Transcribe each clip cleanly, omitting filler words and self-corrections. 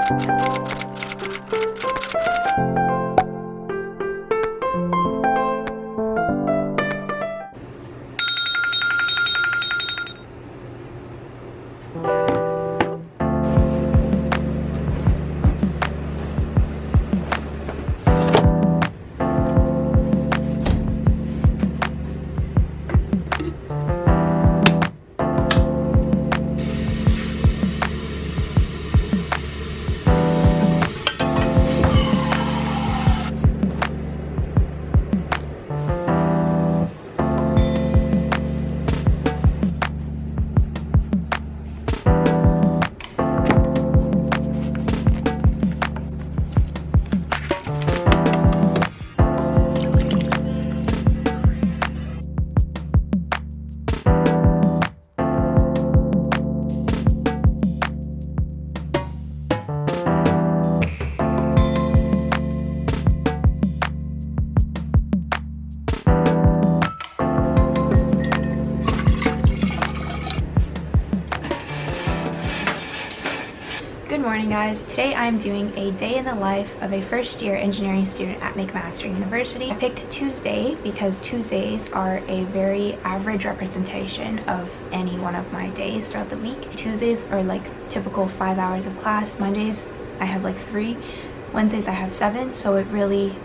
Good morning, guys. Today I'm doing a day in the life of a first-year engineering student at McMaster University. I picked Tuesday because Tuesdays are a very average representation of any one of my days throughout the week. Tuesdays are like typical 5 hours of class. Mondays I have like 3. Wednesdays I have 7, so it really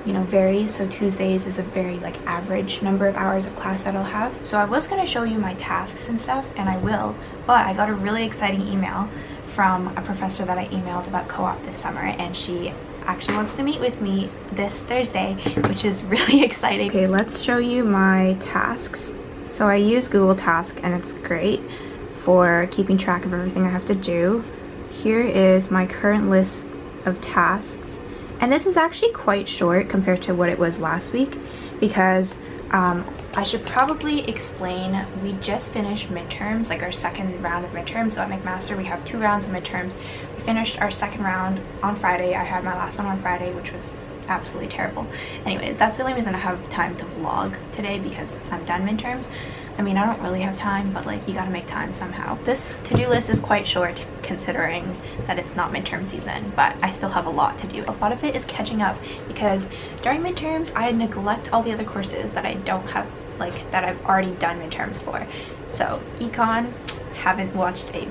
varies. So Tuesdays is a very like average number of hours of class that I'll have. So I was going to show you my tasks and stuff, and I will, but I got a really exciting email from a professor that I emailed about co-op this summer, and she actually wants to meet with me this Thursday, which is really exciting. Okay, let's show you my tasks. So I use Google Task, and it's great for keeping track of everything I have to do. Here is my current list of tasks, and this is actually quite short compared to what it was last week, because I should probably explain, we just finished midterms, like our second round of midterms. So at McMaster we have 2 rounds of midterms. We finished our second round on Friday. I had my last one on Friday, which was absolutely terrible. Anyways, that's the only reason I have time to vlog today, because I'm done midterms. I mean, I don't really have time, but like you gotta make time somehow. This to-do list is quite short considering that it's not midterm season, but I still have a lot to do. A lot of it is catching up because during midterms I neglect all the other courses that I don't have, like that I've already done midterms for. So econ, haven't watched a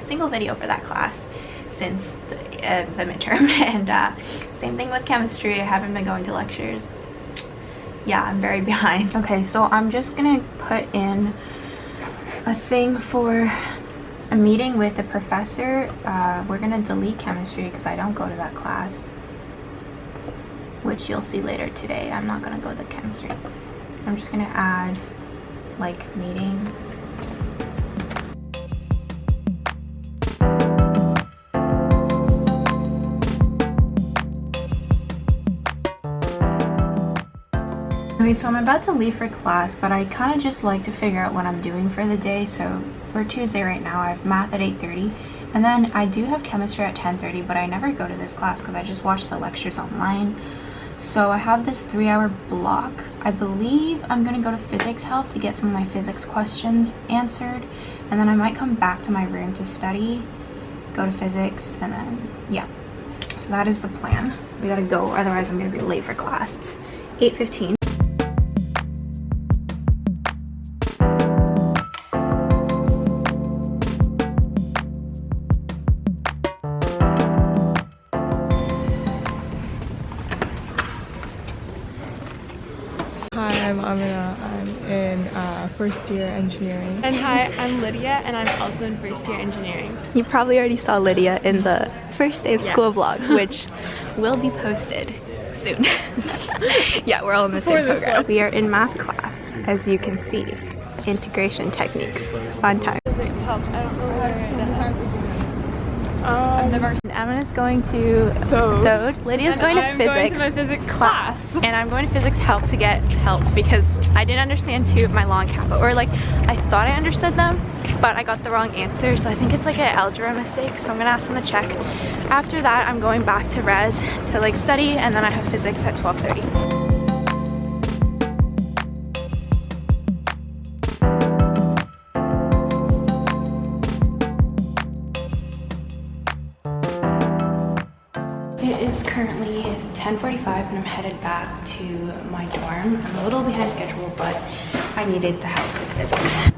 single video for that class since the midterm, and same thing with chemistry. I haven't been going to lectures. Yeah, I'm very behind. Okay, so I'm just gonna put in a thing for a meeting with the professor. We're gonna delete chemistry because I don't go to that class, which you'll see later today. I'm not gonna go to the chemistry. I'm just gonna add like meeting. Okay, so I'm about to leave for class, but I kind of just like to figure out what I'm doing for the day. So we're Tuesday right now. I have math at 8:30, and then I do have chemistry at 10:30, but I never go to this class because I just watch the lectures online. So I have this 3-hour block. I believe I'm gonna go to physics help to get some of my physics questions answered, and then I might come back to my room to study, go to physics, and then yeah. So that is the plan. We gotta go, otherwise I'm gonna be late for class. It's 8:15. Hi, I'm Amina. I'm in first year engineering. And hi, I'm Lydia, and I'm also in first year engineering. You probably already saw Lydia in the first day of school vlog, which will be posted soon. Yeah, we're all in the same program. We are in math class, as you can see. Integration techniques. Fun time. I don't know how to write that. Amina's going to Thode. Lydia's going to going to my physics class. And I'm going to physics help to get help because I didn't understand 2 of my long kappa. Or like, I thought I understood them, but I got the wrong answer. So I think it's like an algebra mistake. So I'm gonna ask them to check. After that, I'm going back to res to like study, and then I have physics at 12:30. It is currently 10:45 and I'm headed back to my dorm. I'm a little behind schedule, but I needed the help with physics.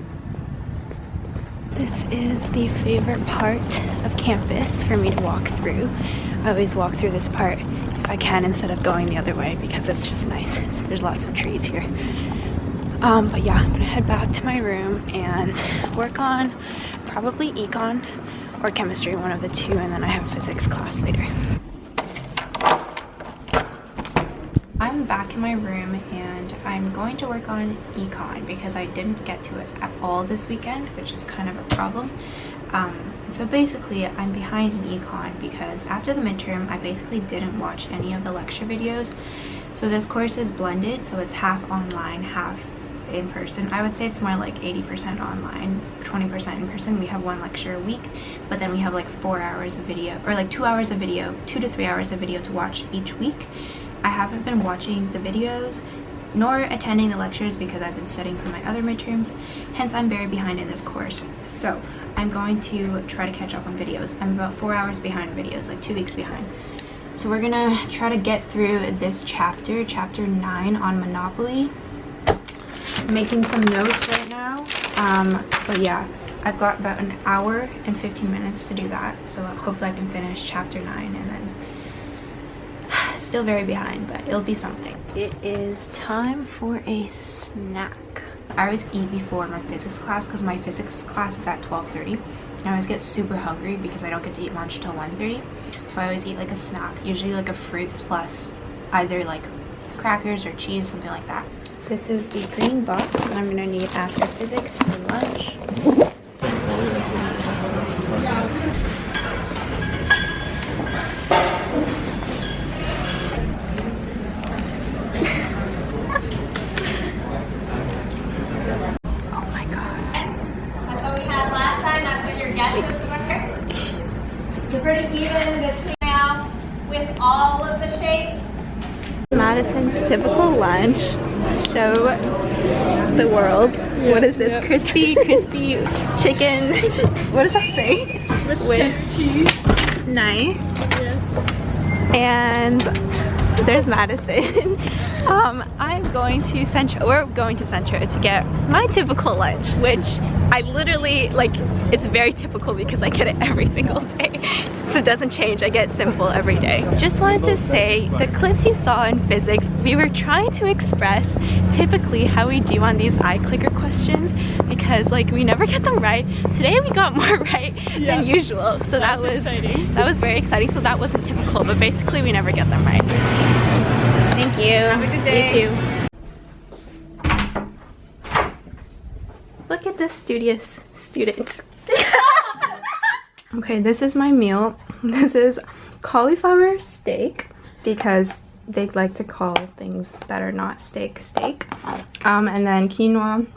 This is the favorite part of campus for me to walk through. I always walk through this part if I can instead of going the other way because it's just nice. There's lots of trees here. But yeah, I'm gonna head back to my room and work on probably econ or chemistry, one of the two, and then I have physics class later. I'm back in my room and I'm going to work on econ because I didn't get to it at all this weekend, which is kind of a problem. So basically I'm behind in econ because after the midterm I basically didn't watch any of the lecture videos. So this course is blended, so it's half online, half in person. I would say it's more like 80% online, 20% in person. We have one lecture a week, but then we have like 4 hours of video, or like 2 hours of video, 2 to 3 hours of video to watch each week. I haven't been watching the videos nor attending the lectures because I've been studying for my other midterms, hence I'm very behind in this course. So I'm going to try to catch up on videos. I'm about 4 hours behind videos, like 2 weeks behind. So we're gonna try to get through this chapter, chapter 9 on Monopoly. I'm making some notes right now, but yeah, I've got about an hour and 15 minutes to do that, so hopefully I can finish chapter 9 and then still very behind, but it'll be something. It is time for a snack. I always eat before my physics class because my physics class is at 12:30. I always get super hungry because I don't get to eat lunch till 1:30, so I always eat like a snack, usually like a fruit plus either like crackers or cheese, something like that. This is the green box that I'm gonna need after physics for lunch. Pretty even between now with all of the shapes. Madison's typical lunch. Show the world. Yeah, what is this? Yep. Crispy chicken. What does that say? With cheese. Nice. Yes. And there's Madison. I'm going to Centro. We're going to Centro to get my typical lunch, which I literally, like, it's very typical because I get it every single day. So it doesn't change. I get simple every day. Just wanted to say, the clips you saw in physics, we were trying to express typically how we do on these iClicker questions because, like, we never get them right. Today we got more right than usual. So that was exciting. That was very exciting. So that wasn't typical, but basically we never get them right. Thank you. Have a good day. You too. Look at this studious student. Okay, this is my meal. This is cauliflower steak because they like to call things that are not steak. And then quinoa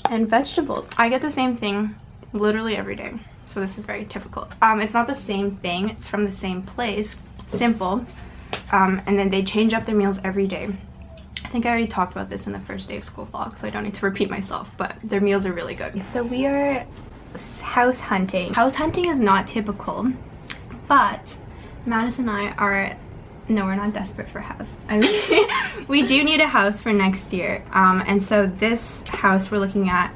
and vegetables. I get the same thing literally every day, so this is very typical. It's not the same thing. It's from the same place. Simple. And then they change up their meals every day. I think I already talked about this in the first day of school vlog, so I don't need to repeat myself, but their meals are really good. So we are house hunting. House hunting is not typical, but Madison and I are, no, we're not desperate for a house. I mean, we do need a house for next year. And so this house we're looking at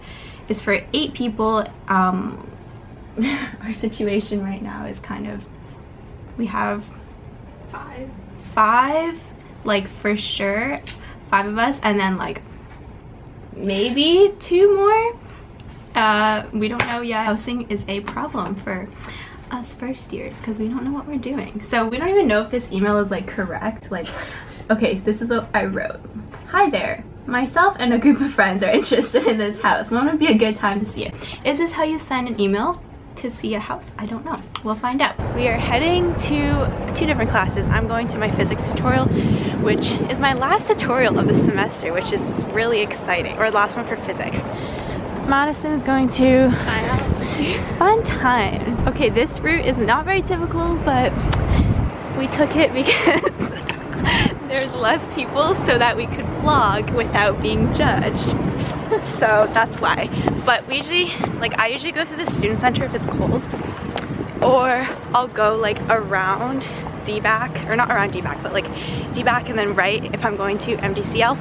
is for 8 people. Our situation right now is kind of, we have 5, like for sure 5 of us, and then like maybe 2 more. We don't know yet. Housing is a problem for us first years because we don't know what we're doing. So we don't even know if this email is like correct. Like, okay, this is what I wrote. Hi there. Myself and a group of friends are interested in this house. When would be a good time to see it? Is this how you send an email to see a house? I don't know. We'll find out. We are heading to 2 different classes. I'm going to my physics tutorial, which is my last tutorial of the semester, which is really exciting, or the last one for physics. Madison is going to biology. Fun times. Okay, this route is not very typical, but we took it because there's less people so that we could vlog without being judged. So that's why. But we usually, like, I usually go through the student center if it's cold, or I'll go like around DBAC, or not around DBAC, but like DBAC and then right if I'm going to MDCL,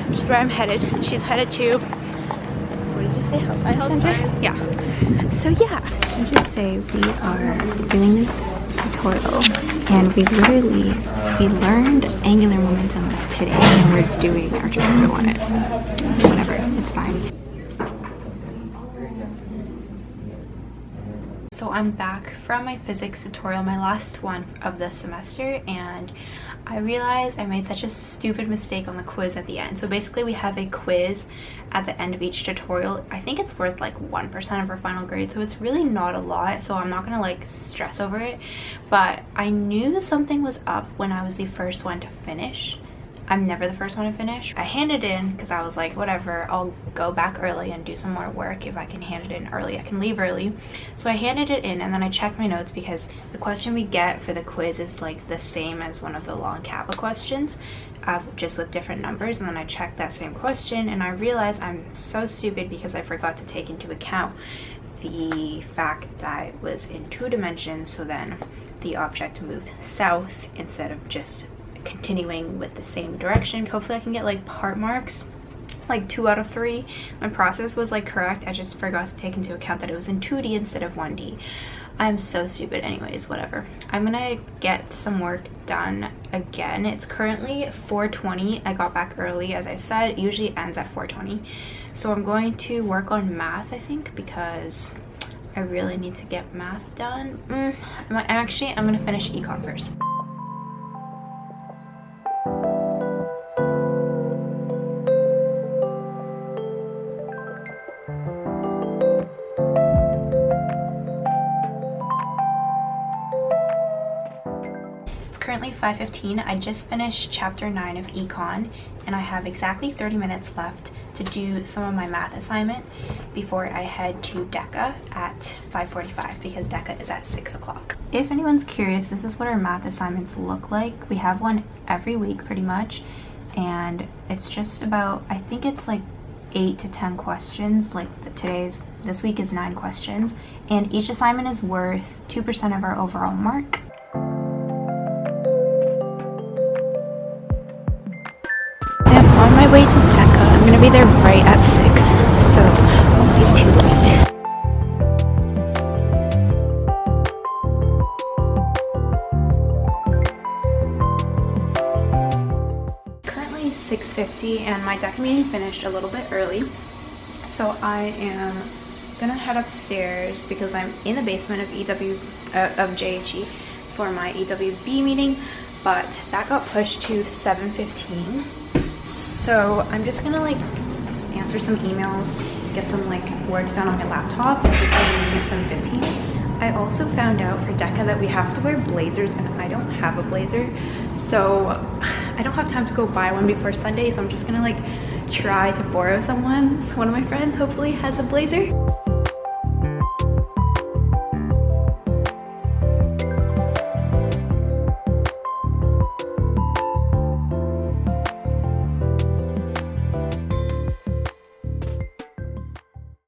which is where I'm headed. She's headed to, what did you say, health science? Yeah. So yeah, let's just say we are doing this tutorial and we learned angular momentum today and we're doing our tutorial on it. Whatever, it's fine. So I'm back from my physics tutorial, my last one of the semester, and I realized I made such a stupid mistake on the quiz at the end. So basically we have a quiz at the end of each tutorial. I think it's worth like 1% of our final grade, so it's really not a lot, so I'm not gonna like stress over it. But I knew something was up when I was the first one to finish. I'm never the first one to finish. I handed in because I was like, whatever, I'll go back early and do some more work. If I can hand it in early, I can leave early. So I handed it in and then I checked my notes because the question we get for the quiz is like the same as one of the long Kappa questions, just with different numbers. And then I checked that same question and I realized I'm so stupid because I forgot to take into account the fact that it was in 2 dimensions. So then the object moved south instead of just continuing with the same direction. Hopefully I can get like part marks, like 2 out of 3. My process was like correct. I just forgot to take into account that it was in 2D instead of 1D. I'm so stupid. Anyways, whatever. I'm gonna get some work done again. It's currently 4:20. I got back early, as I said. It usually ends at 4:20. So I'm going to work on math, I think, because I really need to get math done. I'm gonna finish econ first. Currently 5:15. I just finished chapter 9 of econ and I have exactly 30 minutes left to do some of my math assignment before I head to DECA at 5:45 because DECA is at 6 o'clock. If anyone's curious, this is what our math assignments look like. We have one every week pretty much, and it's just about, I think it's like 8 to 10 questions. Like this week is 9 questions, and each assignment is worth 2% of our overall mark. On my way to DECA. I'm gonna be there right at 6, so won't be too late. Currently 6:50 and my DECA meeting finished a little bit early, so I am gonna head upstairs because I'm in the basement of JHE for my EWB meeting, but that got pushed to 7:15. So I'm just gonna like answer some emails, get some like work done on my laptop before the meeting at 7:15. I also found out for DECA that we have to wear blazers and I don't have a blazer. So I don't have time to go buy one before Sunday, so I'm just gonna like try to borrow someone's. One of my friends hopefully has a blazer.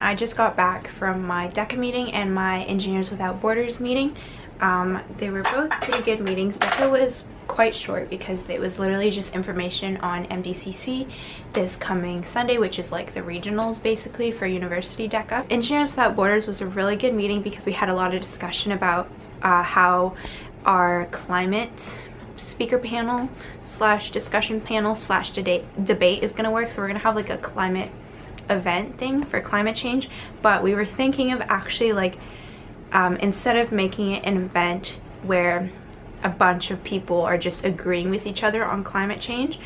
I just got back from my DECA meeting and my Engineers Without Borders meeting. They were both pretty good meetings. DECA was quite short because it was literally just information on MDCC this coming Sunday, which is like the regionals basically for University DECA. Engineers Without Borders was a really good meeting because we had a lot of discussion about how our climate speaker panel / discussion panel / debate is going to work. So we're going to have like a climate event thing for climate change, but we were thinking of actually like instead of making it an event where a bunch of people are just agreeing with each other on climate change,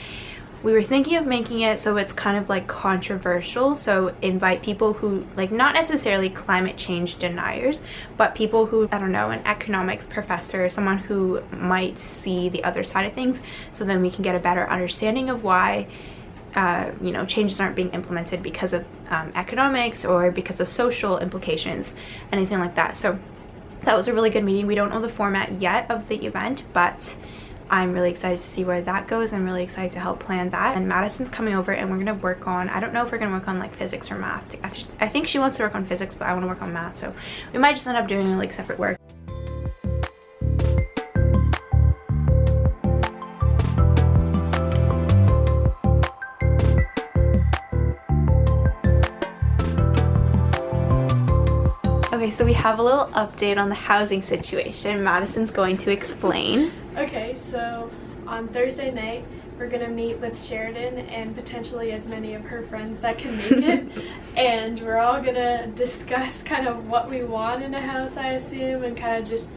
we were thinking of making it so it's kind of like controversial. So invite people who like, not necessarily climate change deniers, but people who, I don't know, an economics professor, someone who might see the other side of things, so then we can get a better understanding of why changes aren't being implemented because of economics or because of social implications, anything like that. So that was a really good meeting. We don't know the format yet of the event, but I'm really excited to see where that goes. I'm really excited to help plan that. And Madison's coming over and we're going to work on, I don't know if we're going to work on like physics or math. I think she wants to work on physics, but I want to work on math. So we might just end up doing like separate work. so we have a little update on the housing situation. Madison's going to explain. Okay, so on Thursday night, we're gonna meet with Sheridan and potentially as many of her friends that can make it. And we're all gonna discuss kind of what we want in a house, I assume, and kind of just,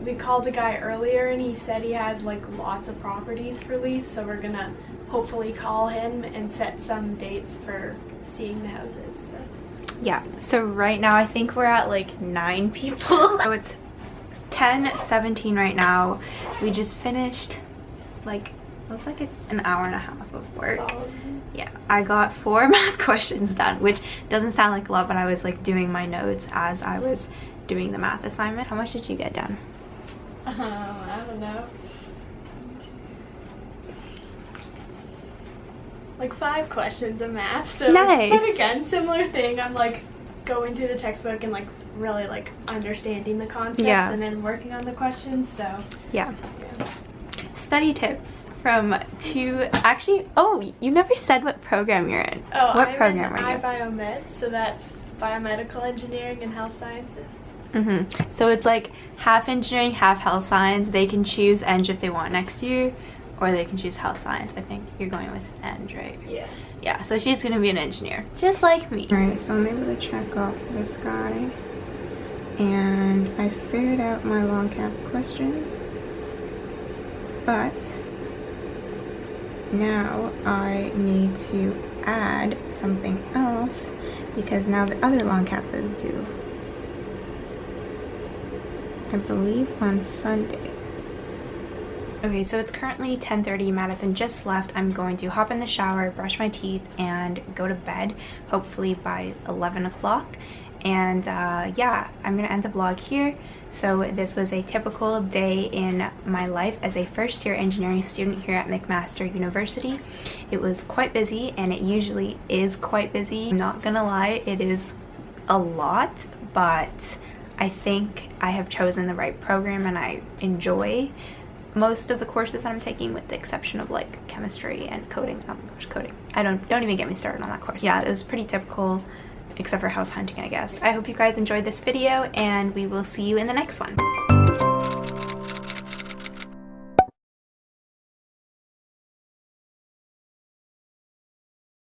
we called a guy earlier and he said he has like lots of properties for lease, so we're gonna hopefully call him and set some dates for seeing the houses. So. Yeah, so right now I think we're at like 9 people. So it's 10:17 right now. We just finished like, it was like an hour and a half of work. Solid. Yeah, I got 4 math questions done, which doesn't sound like a lot, but I was like doing my notes as I was doing the math assignment. How much did you get done? I don't know. Like 5 questions of math. So nice. But again, similar thing. I'm like going through the textbook and like really like understanding the concepts and then working on the questions. So yeah. Study tips from 2. Actually, oh, you never said what program you're in. Oh, what I'm program in are you? iBiomed, so that's biomedical engineering and health sciences. So it's like half engineering, half health science. They can choose Eng if they want next year, or they can choose health science. I think you're going with Eng, right? Yeah. Yeah, so she's gonna be an engineer, just like me. Alright, so I'm able to check off this guy, and I figured out my long cap questions, but now I need to add something else because now the other long cap is due. I believe on Sunday. Okay, so it's currently 10:30. Madison just left. I'm going to hop in the shower, brush my teeth, and go to bed, hopefully by 11 o'clock. And yeah, I'm gonna end the vlog here. So this was a typical day in my life as a first-year engineering student here at McMaster University. It was quite busy, and it usually is quite busy. I'm not gonna lie, it is a lot, but I think I have chosen the right program and I enjoy most of the courses that I'm taking, with the exception of like chemistry and coding. Oh my gosh, coding. Don't even get me started on that course. Yeah, it was pretty typical, except for house hunting, I guess. I hope you guys enjoyed this video, and we will see you in the next one.